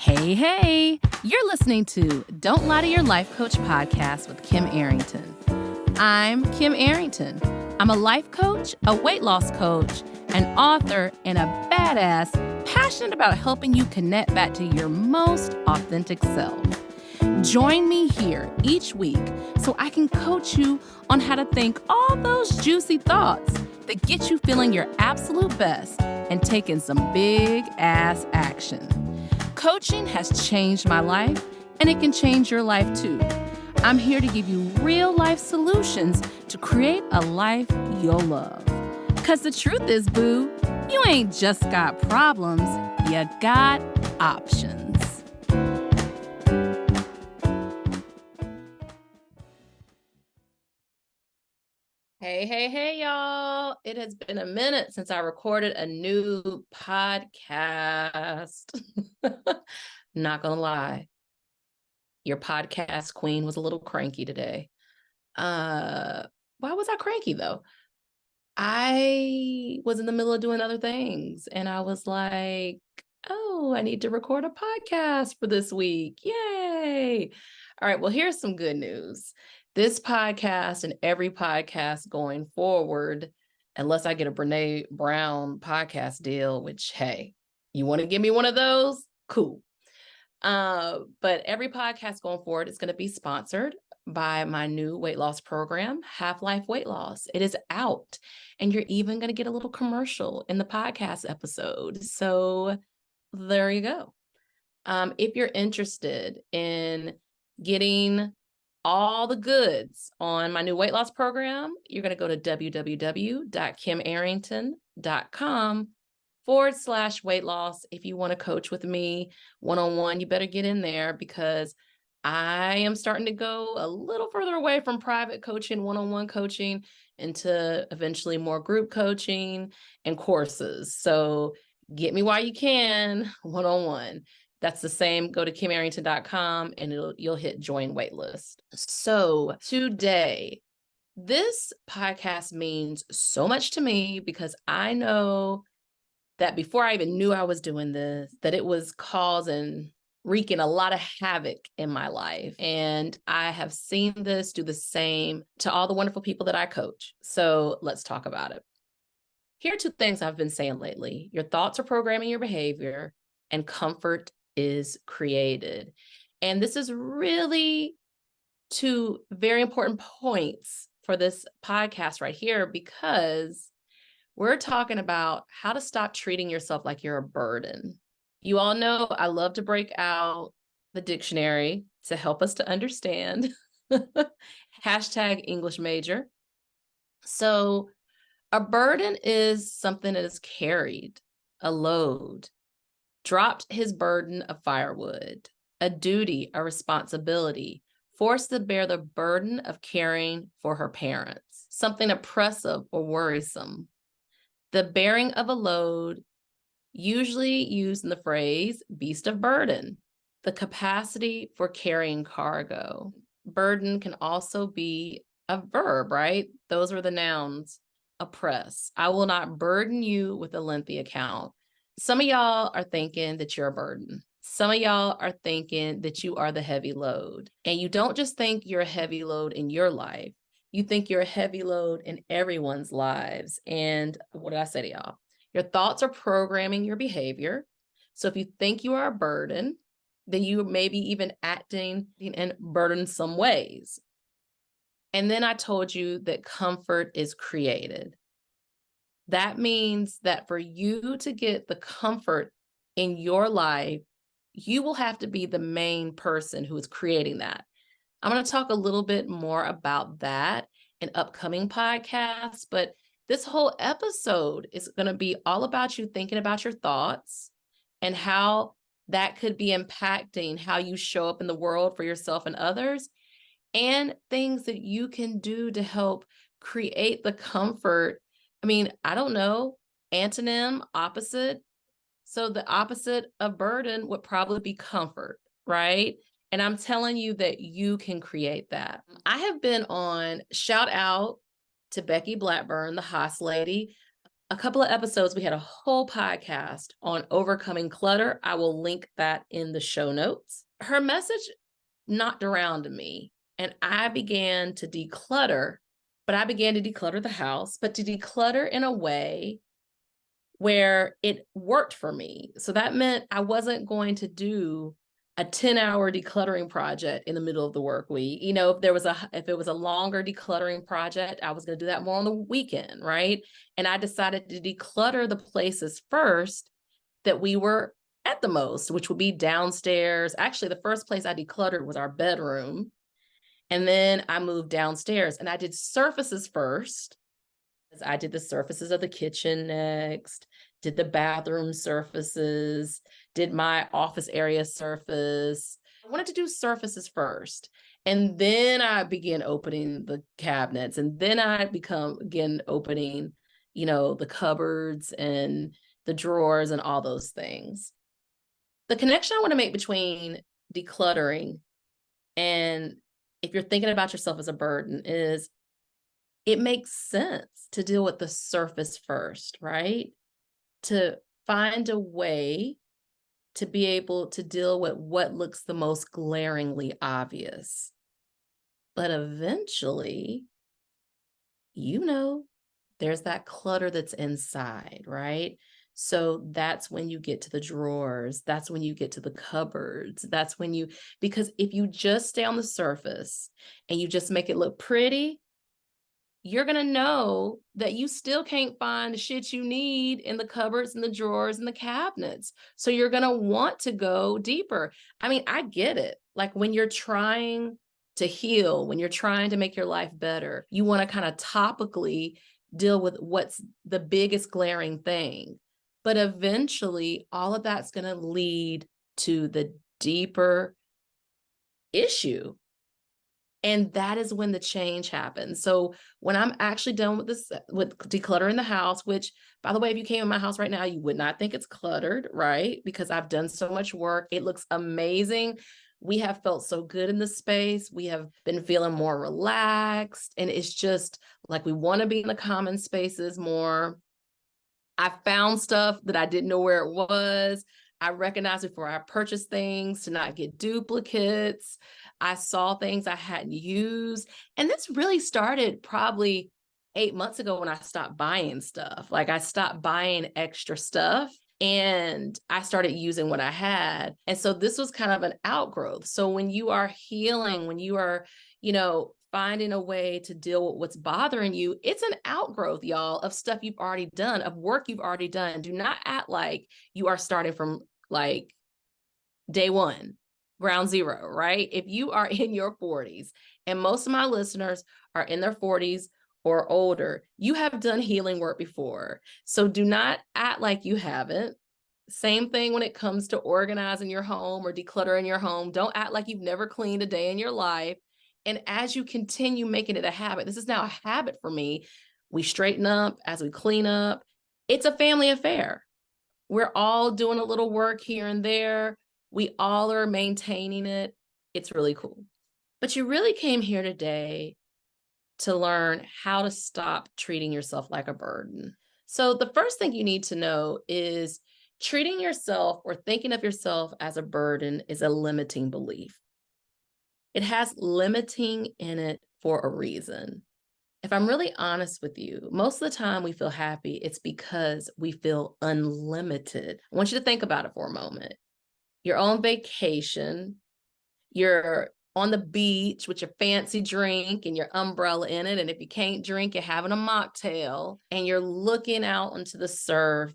Hey, you're listening to Don't Lie to Your Life Coach podcast with Kim Arrington. I'm Kim Arrington. I'm a life coach, a weight loss coach, an author, and a badass passionate about helping you connect back to your most authentic self. Join me here each week so I can coach you on how to think all those juicy thoughts that get you feeling your absolute best and taking some big ass action. Coaching has changed my life, and it can change your life too. I'm here to give you real life solutions to create a life you'll love. Because the truth is, boo, you ain't just got problems, you got options. Hey, y'all. It has been a minute since I recorded a new podcast. Not gonna lie. Your podcast queen was a little cranky today. Why was I cranky though? I was in the middle of doing other things and I was like, oh, I need to record a podcast for this week. Yay. All right. Well, here's some good news. This podcast and every podcast going forward, unless I get a Brene Brown podcast deal, which, hey, you want to give me one of those? Cool. But every podcast going forward is going to be sponsored by my new weight loss program, Half-Life Weight Loss. It is out, and you're even going to get a little commercial in the podcast episode. So there you go. If you're interested in getting all the goods on my new weight loss program, you're going to go to www.kimarrington.com/weight loss. If you want to coach with me one-on-one, you better get in there because I am starting to go a little further away from private coaching, one-on-one coaching, into eventually more group coaching and courses. So get me while you can, one-on-one. That's the same. Go to kimarrington.com and you'll hit join waitlist. So today, this podcast means so much to me because I know that before I even knew I was doing this, that it was wreaking a lot of havoc in my life. And I have seen this do the same to all the wonderful people that I coach. So let's talk about it. Here are two things I've been saying lately. Your thoughts are programming your behavior, and comfort is created. And this is really two very important points for this podcast right here, because we're talking about how to stop treating yourself like you're a burden. You all know I love to break out the dictionary to help us to understand. Hashtag English major. So a burden is something that is carried, a load. Dropped his burden of firewood, a duty, a responsibility, forced to bear the burden of caring for her parents, something oppressive or worrisome. The bearing of a load, usually used in the phrase beast of burden, the capacity for carrying cargo. Burden can also be a verb, right? Those are the nouns. Oppress. I will not burden you with a lengthy account. Some of y'all are thinking that you're a burden. Some of y'all are thinking that you are the heavy load. And you don't just think you're a heavy load in your life. You think you're a heavy load in everyone's lives. And what did I say to y'all? Your thoughts are programming your behavior. So if you think you are a burden, then you may be even acting in burdensome ways. And then I told you that comfort is created. That means that for you to get the comfort in your life, you will have to be the main person who is creating that. I'm going to talk a little bit more about that in upcoming podcasts, but this whole episode is going to be all about you thinking about your thoughts and how that could be impacting how you show up in the world for yourself and others, and things that you can do to help create the comfort. I mean, I don't know, antonym, opposite. So the opposite of burden would probably be comfort, right? And I'm telling you that you can create that. I have been on, shout out to Becky Blackburn, the Haas lady. a couple of episodes, we had a whole podcast on overcoming clutter. I will link that in the show notes. Her message knocked around me, and I began to declutter, but I began to declutter the house, but to declutter in a way where it worked for me. So that meant I wasn't going to do a 10-hour decluttering project in the middle of the work week. You know, if it was a longer decluttering project, I was going to do that more on the weekend, right? And I decided to declutter the places first that we were at the most, which would be downstairs. Actually, the first place I decluttered was our bedroom. And then I moved downstairs and I did surfaces first. I did the surfaces of the kitchen next, did the bathroom surfaces, did my office area surface. I wanted to do surfaces first. And then I began opening the cabinets. And then I again opening, the cupboards and the drawers and all those things. The connection I want to make between decluttering and if you're thinking about yourself as a burden is it makes sense to deal with the surface first, right? To find a way to be able to deal with what looks the most glaringly obvious. But eventually, there's that clutter that's inside, right? So that's when you get to the drawers. That's when you get to the cupboards. Because if you just stay on the surface and you just make it look pretty, you're going to know that you still can't find the shit you need in the cupboards and the drawers and the cabinets. So you're going to want to go deeper. I mean, I get it. Like when you're trying to heal, when you're trying to make your life better, you want to kind of topically deal with what's the biggest glaring thing. But eventually, all of that's going to lead to the deeper issue. And that is when the change happens. So when I'm actually done with this, with decluttering the house, which by the way, if you came in my house right now, you would not think it's cluttered, right? Because I've done so much work. It looks amazing. We have felt so good in the space. We have been feeling more relaxed. And it's just like we want to be in the common spaces more. I found stuff that I didn't know where it was. I recognized before I purchased things to not get duplicates. I saw things I hadn't used. And this really started probably 8 months ago when I stopped buying stuff. Like I stopped buying extra stuff and I started using what I had. And so this was kind of an outgrowth. So when you are healing, when you are, finding a way to deal with what's bothering you, it's an outgrowth, y'all, of stuff you've already done, of work you've already done. Do not act like you are starting from like day one, ground zero, right? If you are in your 40s, and most of my listeners are in their 40s or older, you have done healing work before. So do not act like you haven't. Same thing when it comes to organizing your home or decluttering your home. Don't act like you've never cleaned a day in your life. And as you continue making it a habit, this is now a habit for me. We straighten up as we clean up. It's a family affair. We're all doing a little work here and there. We all are maintaining it. It's really cool. But you really came here today to learn how to stop treating yourself like a burden. So the first thing you need to know is treating yourself or thinking of yourself as a burden is a limiting belief. It has limiting in it for a reason. If I'm really honest with you, most of the time we feel happy, it's because we feel unlimited. I want you to think about it for a moment. You're on vacation, you're on the beach with your fancy drink and your umbrella in it. And if you can't drink, you're having a mocktail and you're looking out into the surf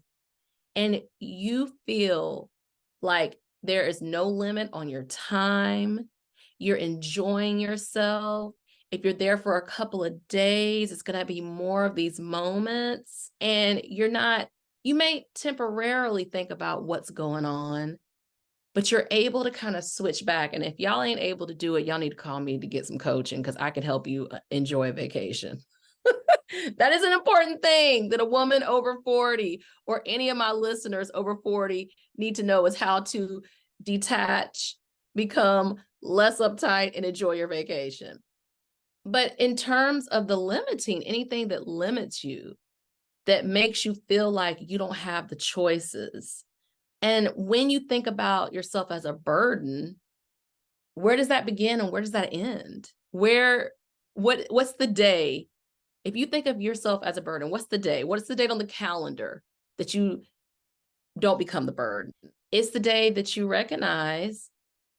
and you feel like there is no limit on your time. You're enjoying yourself. If you're there for a couple of days, it's going to be more of these moments. And you may temporarily think about what's going on, but you're able to kind of switch back. And if y'all ain't able to do it, y'all need to call me to get some coaching because I can help you enjoy a vacation. That is an important thing that a woman over 40 or any of my listeners over 40 need to know is how to detach, become less uptight, and enjoy your vacation. But in terms of the limiting, anything that limits you, that makes you feel like you don't have the choices. And when you think about yourself as a burden, where does that begin and where does that end? What's the day? If you think of yourself as a burden, what's the day? What's the date on the calendar that you don't become the burden? It's the day that you recognize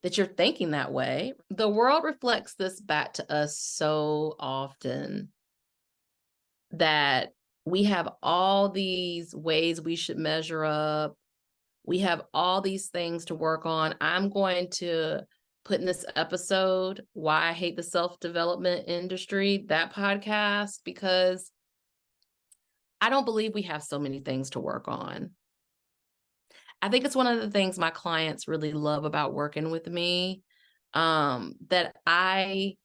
that you're thinking that way. The world reflects this back to us so often, that we have all these ways we should measure up. We have all these things to work on. I'm going to put in this episode why I hate the self-development industry, that podcast, because I don't believe we have so many things to work on. I think it's one of the things my clients really love about working with me, that I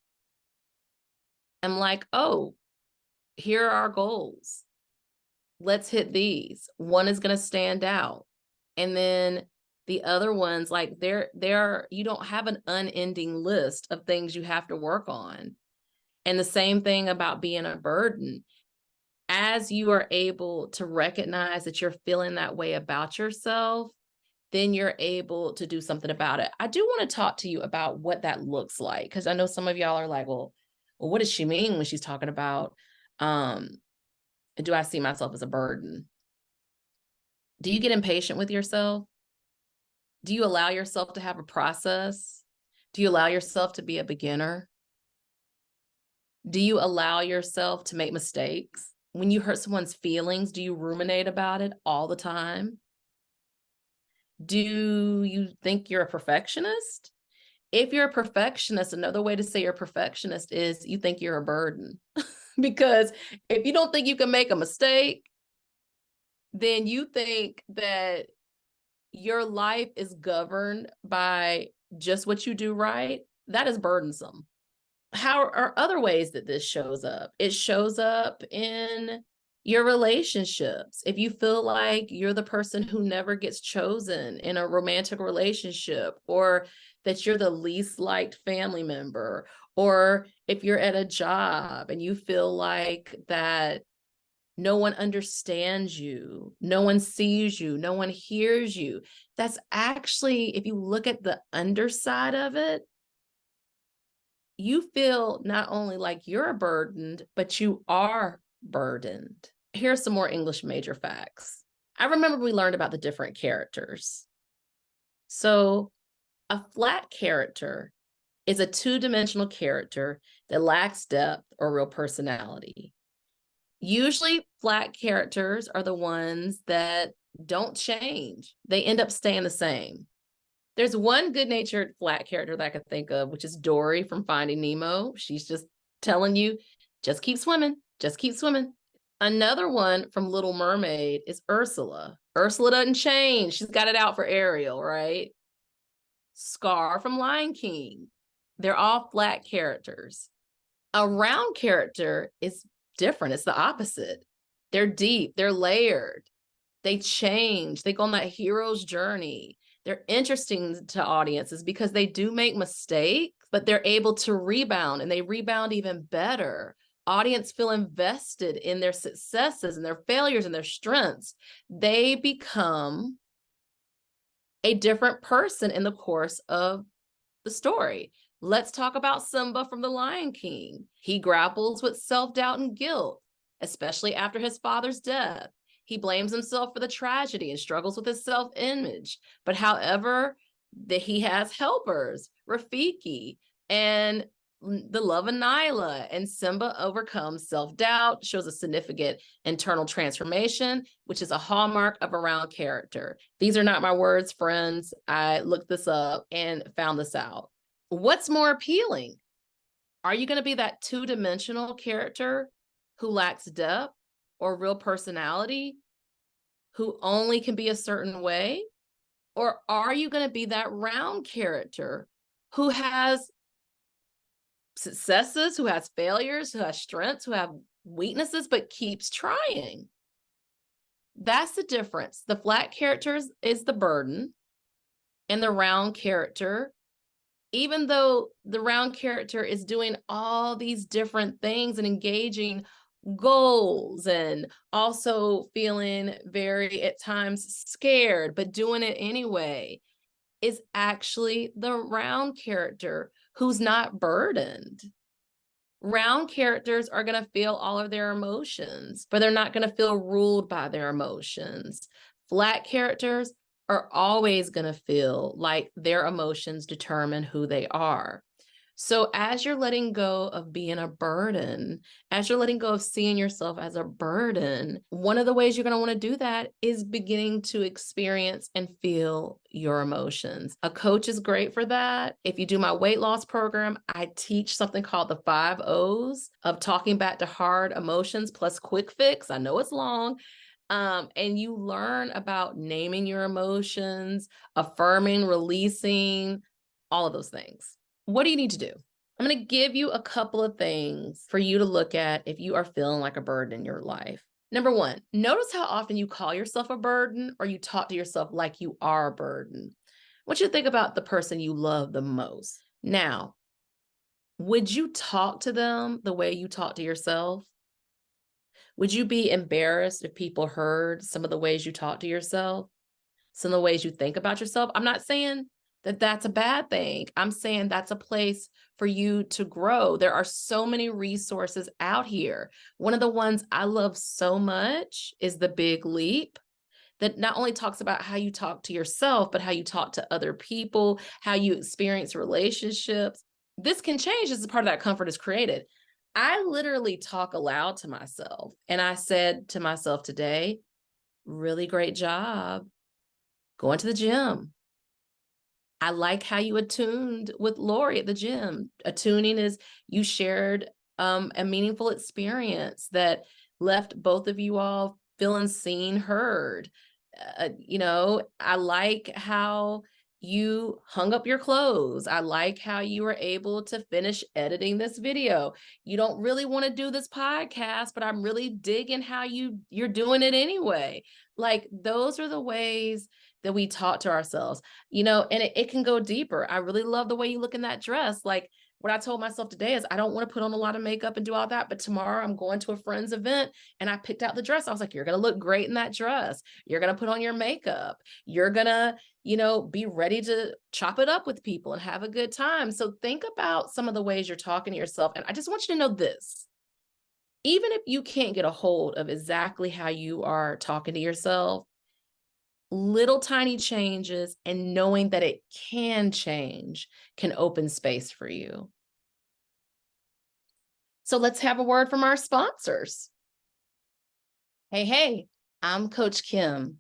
am like, oh, here are our goals. Let's hit these. One is going to stand out. And then the other ones, like you don't have an unending list of things you have to work on. And the same thing about being a burden. As you are able to recognize that you're feeling that way about yourself, then you're able to do something about it. I do want to talk to you about what that looks like, because I know some of y'all are like, well, what does she mean when she's talking about, do I see myself as a burden? Do you get impatient with yourself? Do you allow yourself to have a process? Do you allow yourself to be a beginner? Do you allow yourself to make mistakes? When you hurt someone's feelings, do you ruminate about it all the time? Do you think you're a perfectionist? If you're a perfectionist, another way to say you're a perfectionist is you think you're a burden. Because if you don't think you can make a mistake, then you think that your life is governed by just what you do right. That is burdensome. How are other ways that this shows up? It shows up in your relationships. If you feel like you're the person who never gets chosen in a romantic relationship, or that you're the least liked family member, or if you're at a job and you feel like that no one understands you, no one sees you, no one hears you, that's actually, if you look at the underside of it, you feel not only like you're burdened, but you are burdened. Here's some more English major facts. I remember we learned about the different characters. So a flat character is a two-dimensional character that lacks depth or real personality. Usually flat characters are the ones that don't change. They end up staying the same. There's one good-natured flat character that I could think of, which is Dory from Finding Nemo. She's just telling you, just keep swimming, just keep swimming. Another one from Little Mermaid is Ursula. Ursula doesn't change. She's got it out for Ariel, right? Scar from Lion King. They're all flat characters. A round character is different. It's the opposite. They're deep, they're layered, they change, they go on that hero's journey. They're interesting to audiences because they do make mistakes, but they're able to rebound, and they rebound even better. Audience feel invested in their successes and their failures and their strengths. They become a different person in the course of the story. Let's talk about Simba from The Lion King. He grapples with self-doubt and guilt, especially after his father's death. He blames himself for the tragedy and struggles with his self-image. But however, he has helpers, Rafiki, and the love of Nyla, and Simba overcomes self-doubt, shows a significant internal transformation, which is a hallmark of a round character. These are not my words, friends. I looked this up and found this out. What's more appealing? Are you going to be that two-dimensional character who lacks depth or real personality, who only can be a certain way? Or are you going to be that round character who has successes, who has failures, who has strengths, who have weaknesses, but keeps trying? That's the difference. The flat character is the burden, and the round character, even though the round character is doing all these different things and engaging goals and also feeling very at times scared, but doing it anyway, is actually the round character who's not burdened. Round characters are going to feel all of their emotions, but they're not going to feel ruled by their emotions. Flat characters are always going to feel like their emotions determine who they are. So as you're letting go of being a burden, as you're letting go of seeing yourself as a burden, one of the ways you're going to want to do that is beginning to experience and feel your emotions. A coach is great for that. If you do my weight loss program, I teach something called the 5 O's of talking back to hard emotions plus quick fix. I know it's long. And you learn about naming your emotions, affirming, releasing, all of those things. What do you need to do? I'm going to give you a couple of things for you to look at if you are feeling like a burden in your life. Number one, notice how often you call yourself a burden or you talk to yourself like you are a burden. I want you to think about the person you love the most. Now, would you talk to them the way you talk to yourself? Would you be embarrassed if people heard some of the ways you talk to yourself? Some of the ways you think about yourself? I'm not saying that that's a bad thing. I'm saying that's a place for you to grow. There are so many resources out here. One of the ones I love so much is The Big Leap, that not only talks about how you talk to yourself, but how you talk to other people, how you experience relationships. This can change as a part of that comfort is created. I literally talk aloud to myself. And I said to myself today, really great job going to the gym. I like how you attuned with Lori at the gym. Attuning is you shared a meaningful experience that left both of you all feeling seen, heard. I like how you hung up your clothes. I like how you were able to finish editing this video. You don't really want to do this podcast, but I'm really digging how you're doing it anyway. Like those are the ways that we talk to ourselves, and it can go deeper. I really love the way you look in that dress. Like what I told myself today is I don't want to put on a lot of makeup and do all that, but tomorrow I'm going to a friend's event and I picked out the dress. I was like, you're going to look great in that dress. You're going to put on your makeup. You're going to, be ready to chop it up with people and have a good time. So think about some of the ways you're talking to yourself. And I just want you to know this, even if you can't get a hold of exactly how you are talking to yourself, little tiny changes and knowing that it can change can open space for you. So let's have a word from our sponsors. Hey, I'm Coach Kim,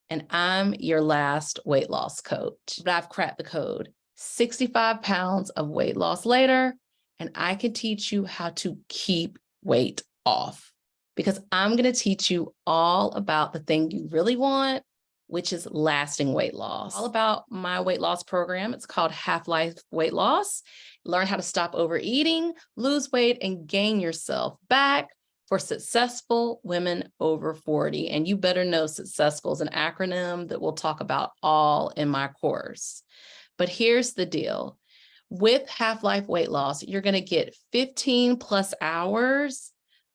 and I'm your last weight loss coach. But I've cracked the code. 65 pounds of weight loss later, and I can teach you how to keep weight off because I'm going to teach you all about the thing you really want, which is lasting weight loss. All about my weight loss program. It's called Half-Life Weight Loss. Learn how to stop overeating, lose weight, and gain yourself back for successful women over 40. And you better know successful is an acronym that we'll talk about all in my course. But here's the deal. With Half-Life Weight Loss, you're going to get 15 plus hours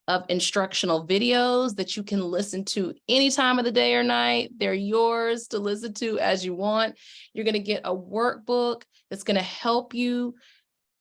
of instructional videos that you can listen to any time of the day or night. They're yours to listen to as you want. You're going to get a workbook that's going to help you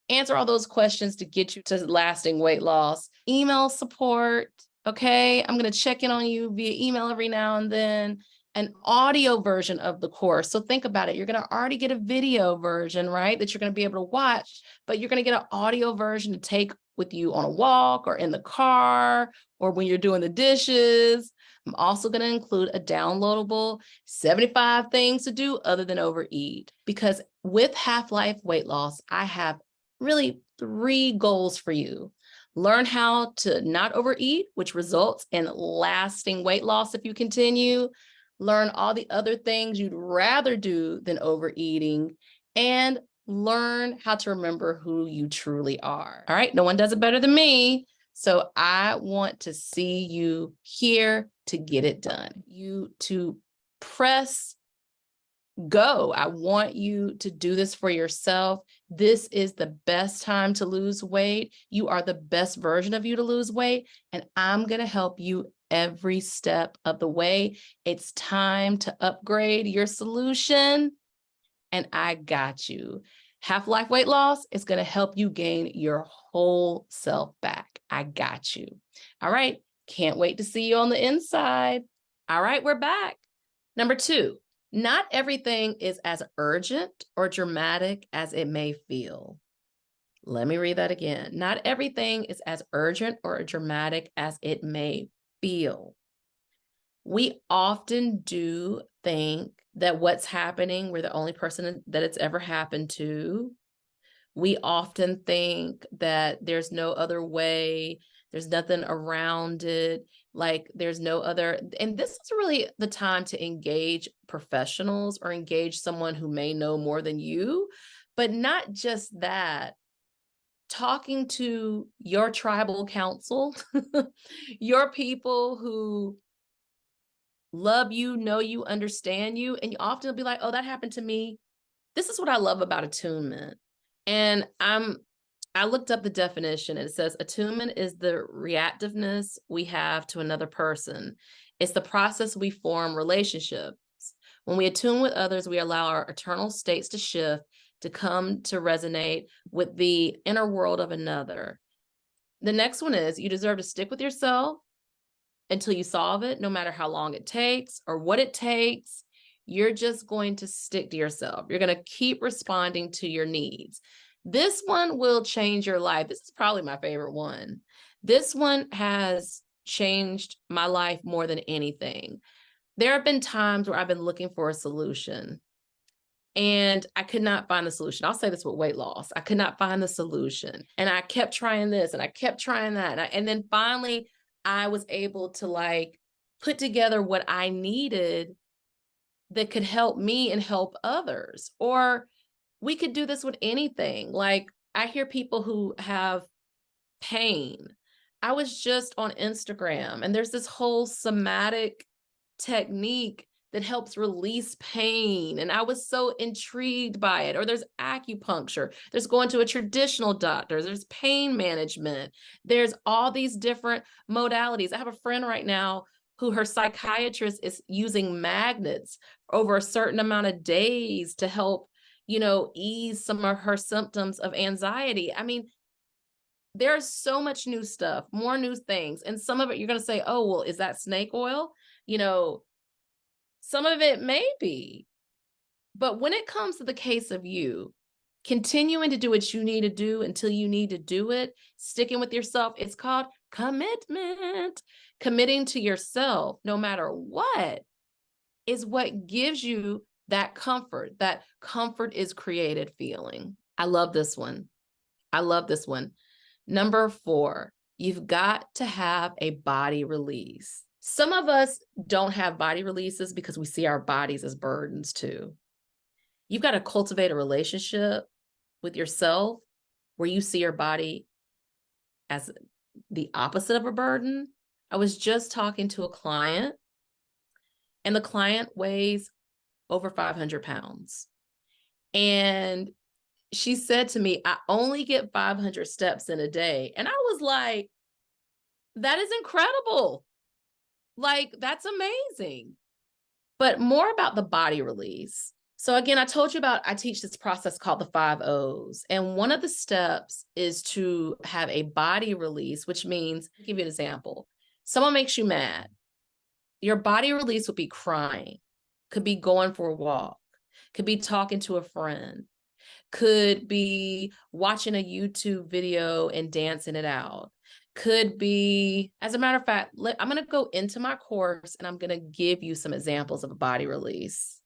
answer all those questions to get you to lasting weight loss. Email support, okay? I'm going to check in on you via email every now and then. An audio version of the course. So think about it. You're going to already get a video version, right? That you're going to be able to watch, but you're going to get an audio version to take with you on a walk or in the car or when you're doing the dishes. I'm also going to include a downloadable 75 things to do other than overeat, because with Half-Life Weight Loss, I have really 3 goals for you. Learn how to not overeat, which results in lasting weight loss if you continue. Learn all the other things you'd rather do than overeating, and learn how to remember who you truly are. All right, no one does it better than me. So I want to see you here to get it done. You to press Go. I want you to do this for yourself. This is the best time to lose weight. You are the best version of you to lose weight, and I'm going to help you every step of the way. It's time to upgrade your solution, and I got you. Half-Life Weight Loss is going to help you gain your whole self back. I got you. All right. Can't wait to see you on the inside. All right, we're back. Number 2. Not everything is as urgent or dramatic as it may feel. Let me read that again. Not everything is as urgent or dramatic as it may feel. We often do think that what's happening, we're the only person that it's ever happened to. We often think that there's no other way, there's nothing around it, like there's no other, and this is really the time to engage professionals or engage someone who may know more than you, but not just that. Talking to your tribal council, your people who love you, know you, understand you, and you often will be like, oh, that happened to me. This is what I love about attunement. And I looked up the definition, and it says attunement is the reactiveness we have to another person. It's the process we form relationships. When we attune with others, we allow our eternal states to shift, to come to resonate with the inner world of another. The next one is you deserve to stick with yourself until you solve it, no matter how long it takes or what it takes. You're just going to stick to yourself. You're going to keep responding to your needs. This one will change your life. This is probably my favorite one. This one has changed my life more than anything. There have been times where I've been looking for a solution and I could not find the solution. I'll say this with weight loss. I could not find the solution. And I kept trying this and I kept trying that. And then finally, I was able to like put together what I needed that could help me and help others. Or we could do this with anything. Like I hear people who have pain. I was just on Instagram and there's this whole somatic technique that helps release pain. And I was so intrigued by it. Or there's acupuncture, there's going to a traditional doctor, there's pain management, there's all these different modalities. I have a friend right now who her psychiatrist is using magnets over a certain amount of days to help, ease some of her symptoms of anxiety. I mean, there's so much new stuff, more new things. And some of it you're going to say, oh, well, is that snake oil? Some of it may be. But when it comes to the case of you continuing to do what you need to do until you need to do it, sticking with yourself, it's called commitment. Committing to yourself, no matter what, is what gives you that comfort. That comfort is created feeling. I love this one. I love this one. Number 4, you've got to have a body release. Some of us don't have body releases because we see our bodies as burdens too. You've got to cultivate a relationship with yourself where you see your body as the opposite of a burden. I was just talking to a client, and the client weighs over 500 pounds. And she said to me, I only get 500 steps in a day. And I was like, that is incredible. Like, that's amazing. But more about the body release. So again, I teach this process called the 5 O's. And one of the steps is to have a body release, which means, I'll give you an example. Someone makes you mad. Your body release would be crying, could be going for a walk, could be talking to a friend, could be watching a YouTube video and dancing it out, could be, as a matter of fact, I'm going to go into my course and I'm going to give you some examples of a body release.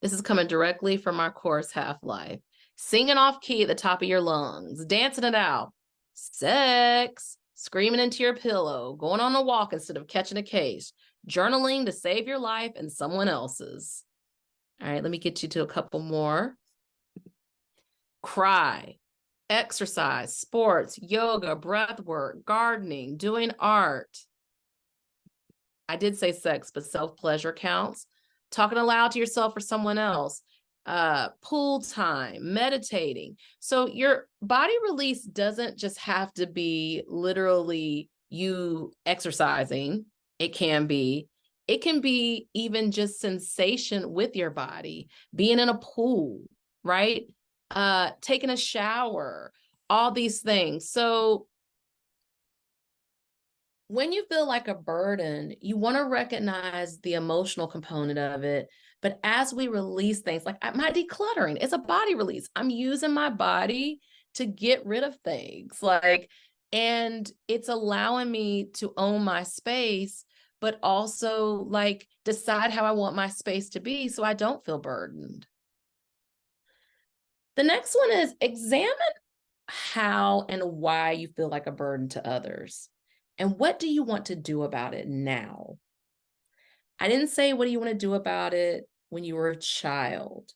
This is coming directly from my course, Half-Life. Singing off key at the top of your lungs, dancing it out, sex, screaming into your pillow, going on a walk instead of catching a case, journaling to save your life and someone else's. All right, let me get you to a couple more. Cry, exercise, sports, yoga, breath work, gardening, doing art. I did say sex, but self-pleasure counts. talking aloud to yourself or someone else, pool time, meditating. So your body release doesn't just have to be literally you exercising. It can be. It can be even just sensation with your body, being in a pool, right? Taking a shower, all these things. So when you feel like a burden, you want to recognize the emotional component of it. But as we release things, like my decluttering, it's a body release. I'm using my body to get rid of things. And it's allowing me to own my space, but also like decide how I want my space to be so I don't feel burdened. The next one is examine how and why you feel like a burden to others. And what do you want to do about it now? I didn't say what do you want to do about it when you were a child,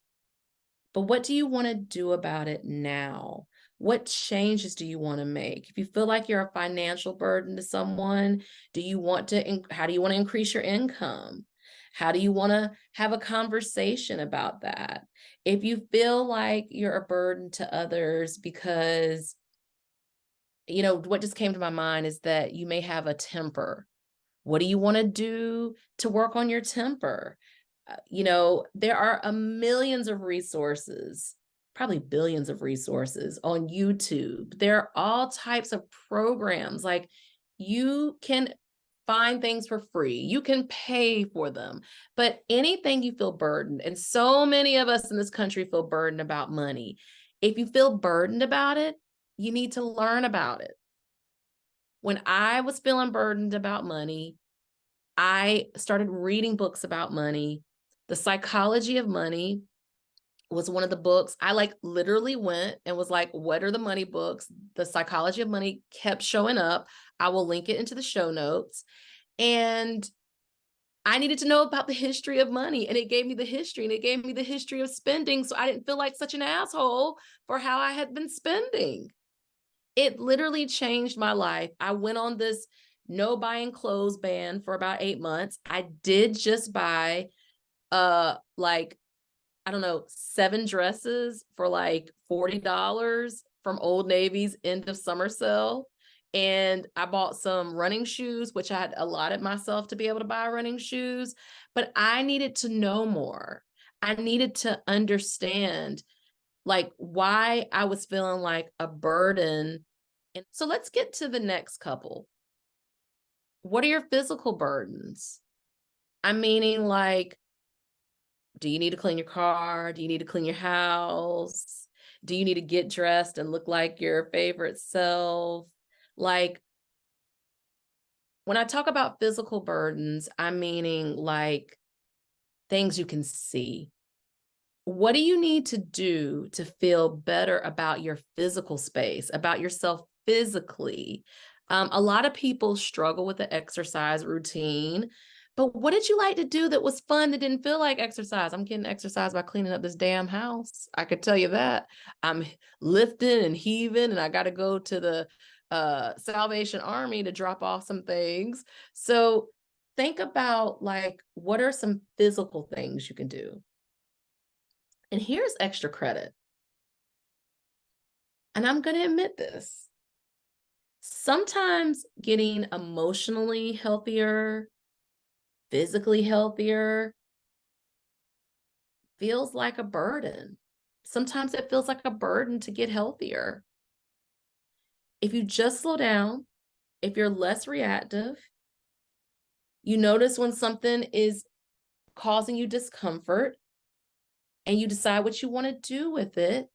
but what do you want to do about it now? What changes do you want to make? If you feel like you're a financial burden to someone, how do you want to increase your income? How do you want to have a conversation about that? If you feel like you're a burden to others because, what just came to my mind is that you may have a temper. What do you want to do to work on your temper? There are millions of resources, probably billions of resources on YouTube. There are all types of programs. Like you can find things for free. You can pay for them. But anything you feel burdened, and so many of us in this country feel burdened about money. If you feel burdened about it, you need to learn about it. When I was feeling burdened about money, I started reading books about money. The Psychology of Money was one of the books. I literally went and was like, what are the money books? The Psychology of Money kept showing up. I will link it into the show notes. And I needed to know about the history of money, and it gave me the history, and it gave me the history of spending. So I didn't feel like such an asshole for how I had been spending. It literally changed my life. I went on this no buying clothes ban for about 8 months. I did just buy I don't know, 7 dresses for like $40 from Old Navy's end of summer sale. And I bought some running shoes, which I had allotted myself to be able to buy running shoes, but I needed to know more. I needed to understand why I was feeling like a burden. And so let's get to the next couple. What are your physical burdens? I'm meaning do you need to clean your car? Do you need to clean your house? Do you need to get dressed and look like your favorite self? When I talk about physical burdens, I'm meaning things you can see. What do you need to do to feel better about your physical space, about yourself physically? A lot of people struggle with the exercise routine, but what did you like to do that was fun that didn't feel like exercise? I'm getting exercise by cleaning up this damn house. I could tell you that. I'm lifting and heaving, and I got to go to the Salvation Army to drop off some things. So think about what are some physical things you can do? And here's extra credit. And I'm going to admit this. Sometimes getting emotionally healthier, physically healthier feels like a burden. Sometimes it feels like a burden to get healthier. If you just slow down, if you're less reactive, you notice when something is causing you discomfort and you decide what you want to do with it,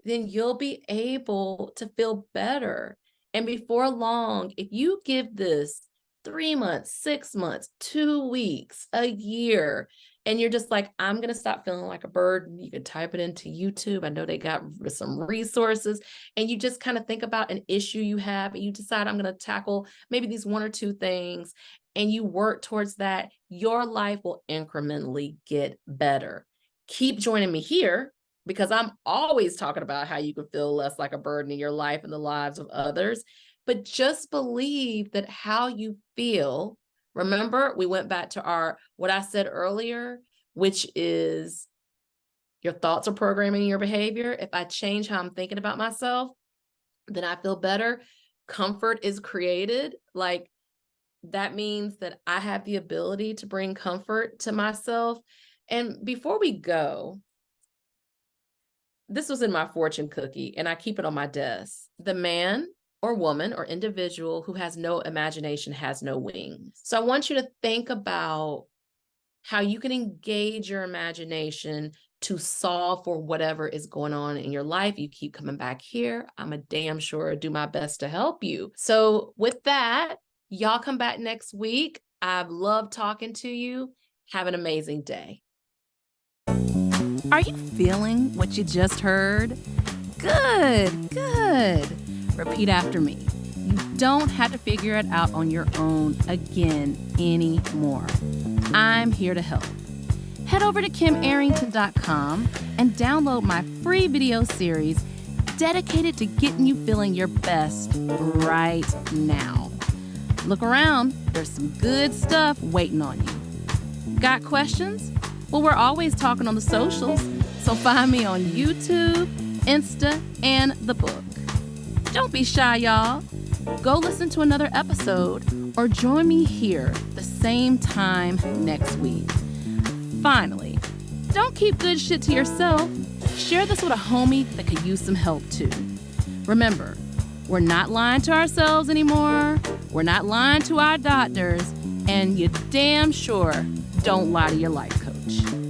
then you'll be able to feel better. And before long, if you give this 3 months, 6 months, 2 weeks, a year, and you're just like, I'm going to stop feeling like a burden, you can type it into YouTube. I know they got some resources, and you just kind of think about an issue you have, and you decide, I'm going to tackle maybe these 1 or 2 things, and you work towards that, your life will incrementally get better. Keep joining me here, because I'm always talking about how you can feel less like a burden in your life and the lives of others. But just believe that how you feel Remember, we went back to what I said earlier, which is your thoughts are programming your behavior. If I change how I'm thinking about myself, then I feel better. Comfort is created. Like, that means that I have the ability to bring comfort to myself. And before we go, this was in my fortune cookie, and I keep it on my desk. The man or woman or individual who has no imagination has no wings. So I want you to think about how you can engage your imagination to solve for whatever is going on in your life. You keep coming back here. I'm a damn sure do my best to help you. So with that, y'all come back next week. I've loved talking to you. Have an amazing day. Are you feeling what you just heard? Good, good. Repeat after me. You don't have to figure it out on your own again anymore. I'm here to help. Head over to KimArrington.com and download my free video series dedicated to getting you feeling your best right now. Look around, there's some good stuff waiting on you. Got questions? Well, we're always talking on the socials, so find me on YouTube, Insta, and the book. Don't be shy, y'all. Go listen to another episode or join me here the same time next week. Finally, don't keep good shit to yourself. Share this with a homie that could use some help too. Remember, we're not lying to ourselves anymore. We're not lying to our doctors. And you damn sure don't lie to your life coach.